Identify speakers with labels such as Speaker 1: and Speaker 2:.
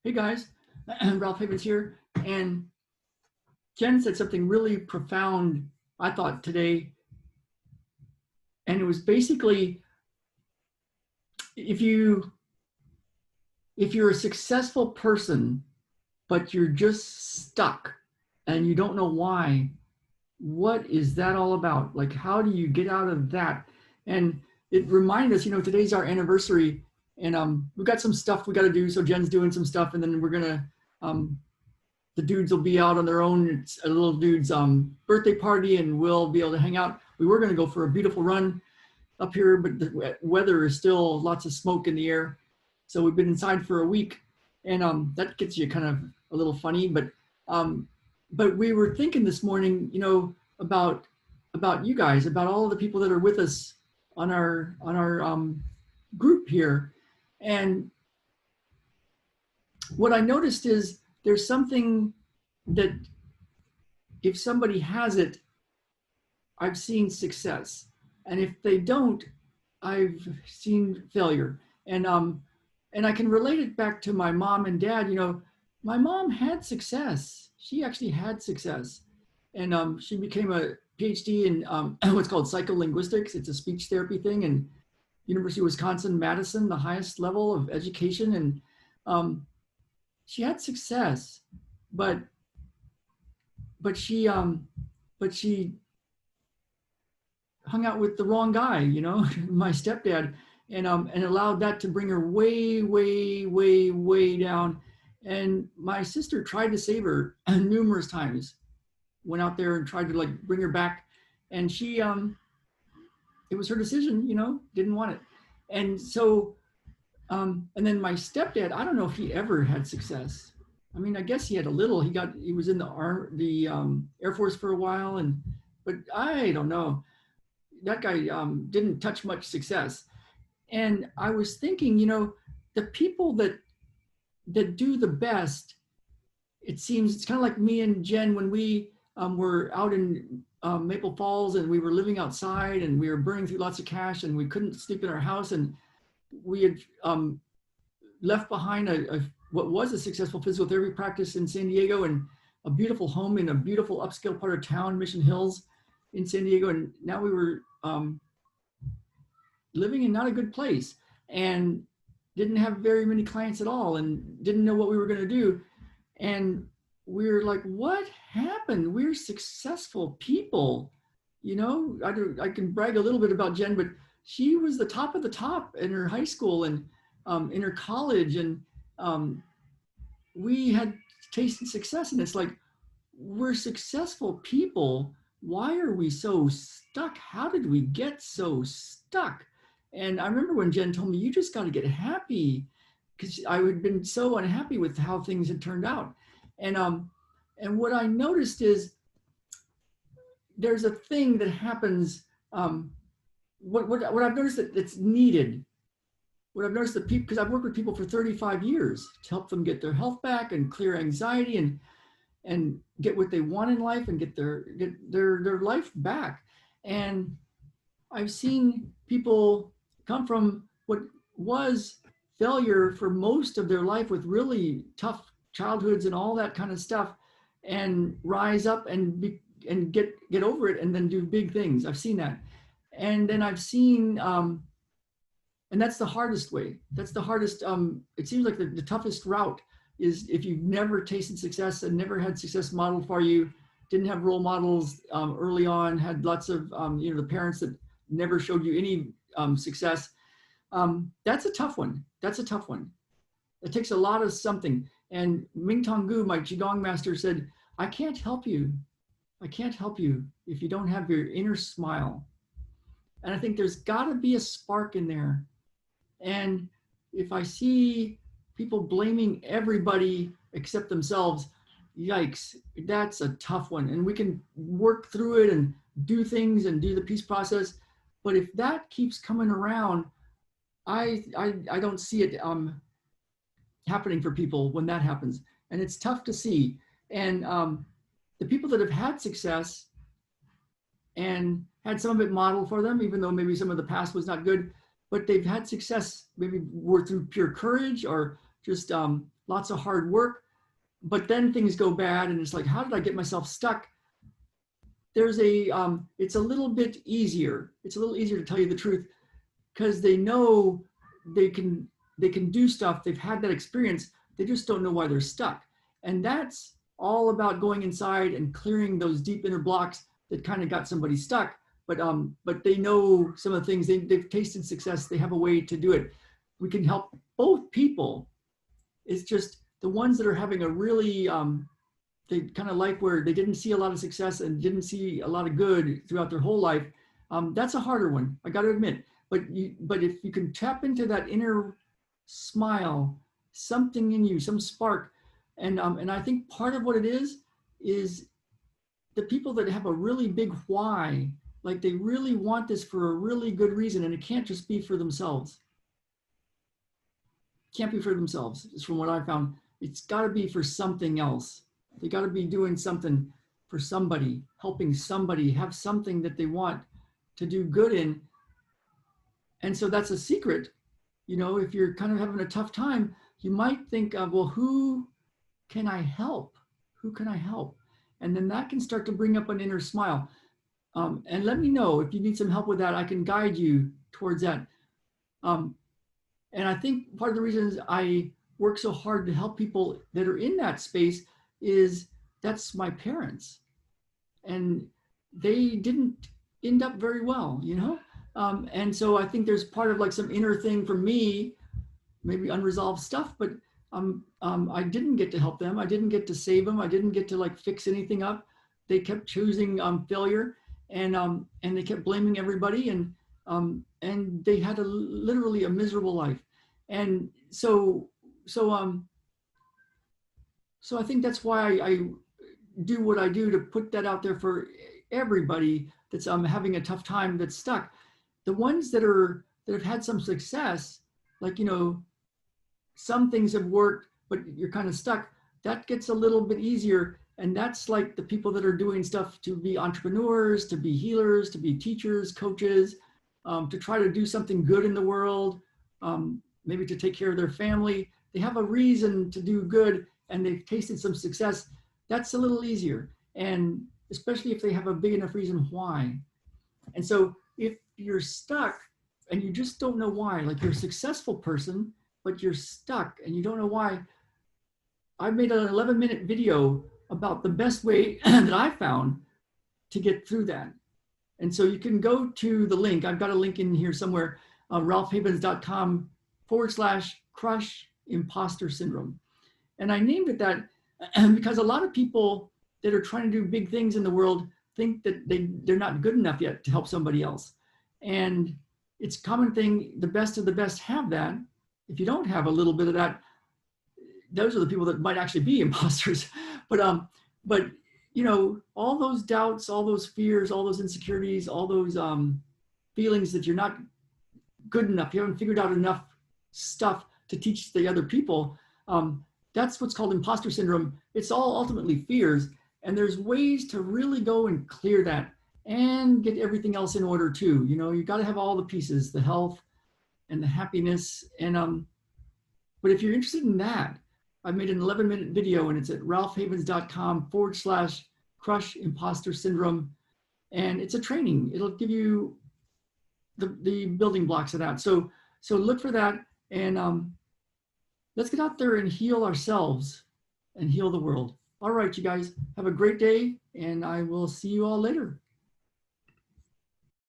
Speaker 1: Hey guys, Ralph Havens here. And Jen said something really profound, I thought, today. And it was basically if you if you're a successful person, but you're just stuck and you don't know why, what is that all about? Like, how do you get out of that? And it reminded us, today's our anniversary, and we've got some stuff we got to do. So Jen's doing some stuff, and then we're gonna um, the dudes will be out on their own. It's a little dude's birthday party, and we'll be able to hang out. We were going to go for a beautiful run up here, but the weather is still lots of smoke in the air. So we've been inside for a week, and that gets you kind of a little funny. But we were thinking this morning, about you guys, about all of the people that are with us on our group here, and what I noticed is there's something that if somebody has it, I've seen success. And if they don't, I've seen failure. And I can relate it back to my mom and dad. My mom had success. She actually had success. And she became a PhD in what's called psycholinguistics. It's a speech therapy thing. And University of Wisconsin-Madison, the highest level of education. And she had success, but she hung out with the wrong guy, my stepdad, and allowed that to bring her way, way, way, way down. And my sister tried to save her numerous times, went out there and tried to like bring her back, and she it was her decision, didn't want it. And so and then my stepdad, I don't know if he ever had success. I mean, I guess he had a little. He was in the Air Force for a while, but I don't know. That guy didn't touch much success. And I was thinking, the people that do the best, it seems it's kind of like me and Jen when we were out in Maple Falls, and we were living outside, and we were burning through lots of cash, and we couldn't sleep in our house, and we had left behind what was a successful physical therapy practice in San Diego, and a beautiful home in a beautiful upscale part of town, Mission Hills in San Diego. And now we were living in not a good place, and didn't have very many clients at all, and didn't know what we were going to do. And we're like, what happened? We're successful people. I can brag a little bit about Jen, but she was the top of the top in her high school and in her college, and we had tasted success. And it's like, we're successful people. Why are we so stuck? How did we get so stuck? And I remember when Jen told me, you just got to get happy, because I had been so unhappy with how things had turned out. And what I noticed is there's a thing that happens. What I've noticed that it's needed. What I've noticed that people, because I've worked with people for 35 years to help them get their health back and clear anxiety and get what they want in life and get their life back. And I've seen people come from what was failure for most of their life with really tough childhoods and all that kind of stuff, and rise up and get over it and then do big things. I've seen that. And then I've seen, and that's the hardest way. That's the hardest, it seems like the toughest route is if you've never tasted success and never had success modeled for you, didn't have role models early on, had lots of, the parents that never showed you any success. That's a tough one. That's a tough one. It takes a lot of something. And Ming Tong Gu, my Qigong master, said, I can't help you. I can't help you if you don't have your inner smile. And I think there's got to be a spark in there. And if I see people blaming everybody except themselves, yikes, that's a tough one. And we can work through it and do things and do the peace process. But if that keeps coming around, I don't see it happening for people when that happens. And it's tough to see. And the people that have had success and had some of it modeled for them, even though maybe some of the past was not good, but they've had success, maybe were through pure courage or just lots of hard work, but then things go bad and it's like, how did I get myself stuck? There's it's a little bit easier. It's a little easier to tell you the truth because they know they can do stuff. They've had that experience. They just don't know why they're stuck. And that's all about going inside and clearing those deep inner blocks that kind of got somebody stuck. But they know some of the things, they've tasted success. They have a way to do it. We can help both people. It's just the ones that are having a really, they kind of like where they didn't see a lot of success and didn't see a lot of good throughout their whole life. That's a harder one, I got to admit. But if you can tap into that inner smile, something in you, some spark, and I think part of what it is the people that have a really big why, like they really want this for a really good reason, and it can't just be for themselves. Can't be for themselves. It's from what I found. It's got to be for something else. They got to be doing something for somebody, helping somebody, have something that they want to do good in. And so that's a secret. You know, if you're kind of having a tough time, you might think of, well, who can I help? Who can I help? And then that can start to bring up an inner smile. And let me know if you need some help with that. I can guide you towards that. And I think part of the reasons I work so hard to help people that are in that space is that's my parents. And they didn't end up very well, you know? And so I think there's part of like some inner thing for me, maybe unresolved stuff, but I didn't get to help them. I didn't get to save them. I didn't get to like fix anything up. They kept choosing failure, and they kept blaming everybody, and they had literally a miserable life. And so I think that's why I do what I do, to put that out there for everybody that's having a tough time, that's stuck. The ones that have had some success, like, you know, some things have worked, but you're kind of stuck. That gets a little bit easier. And that's like the people that are doing stuff to be entrepreneurs, to be healers, to be teachers, coaches, to try to do something good in the world, maybe to take care of their family. They have a reason to do good and they've tasted some success. That's a little easier. And especially if they have a big enough reason why. And so if you're stuck and you just don't know why, like you're a successful person, but you're stuck and you don't know why, I made an 11-minute video about the best way that I found to get through that. And so you can go to the link. I've got a link in here somewhere, ralphhavens.com/crush imposter syndrome. And I named it that because a lot of people that are trying to do big things in the world think that they're not good enough yet to help somebody else. And it's a common thing, the best of the best have that. If you don't have a little bit of that, those are the people that might actually be imposters. But you know, all those doubts, all those fears, all those insecurities, all those feelings that you're not good enough, you haven't figured out enough stuff to teach the other people, that's what's called imposter syndrome. It's all ultimately fears. And there's ways to really go and clear that and get everything else in order too. You know, you got to have all the pieces, the health and the happiness. And but if you're interested in that, I made an 11-minute video and it's at ralphhavens.com/crush imposter syndrome. And it's a training. It'll give you the building blocks of that. So look for that, and let's get out there and heal ourselves and heal the world. All right, you guys, have a great day, and I will see you all later.